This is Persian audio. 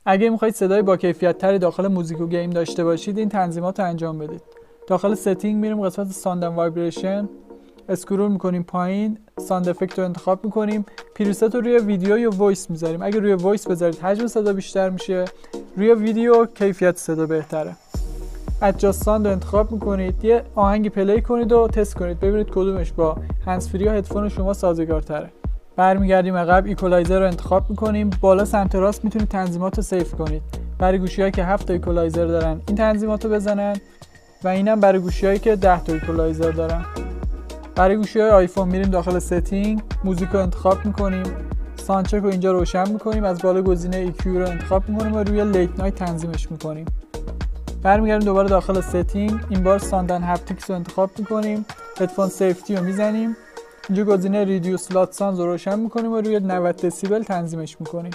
اگه میخواید صدای با کیفیت تری داخل موزیک و گیم داشته باشید این تنظیمات رو انجام بدید. داخل ستینگ میریم قسمت ساند اند وایبریشن، اسکرول میکنیم پایین، ساند افکت رو انتخاب میکنیم، پریست رو روی ویدیو یا وایس میذاریم. اگه روی وایس بذارید حجم صدا بیشتر میشه، روی ویدیو کیفیت صدا بهتره. ادجاست ساند رو انتخاب میکنید، یه آهنگی پلی کنید و تست کنید ببینید کدومش با هندز فری یا هدفون شما سازگارتره. برمیگردیم عقب، ایکولایزر رو انتخاب میکنیم، بالا سمت راست میتونید تنظیمات رو سیو کنید. برای گوشی‌هایی که 7 تا ایکولایزر دارن این تنظیمات رو بزنن و اینم برای گوشی‌هایی که 10 تا ایکولایزر دارن. برای گوشی‌های آیفون میریم داخل ستینگ، موزیک رو انتخاب میکنیم، ساوند چک رو اینجا روشن میکنیم، از بالا گزینه EQ رو انتخاب میکنیم و روی لیت نایت تنظیمش میکنیم. برمیگردیم دوباره داخل ستینگ، این بار ساند اند هپتیکس رو انتخاب میکنیم، هدفون سیفتی رو میزنیم، اینجا گزینه ریدیوس لات ساند رو روشن میکنیم و روی 90 دسیبل تنظیمش میکنیم.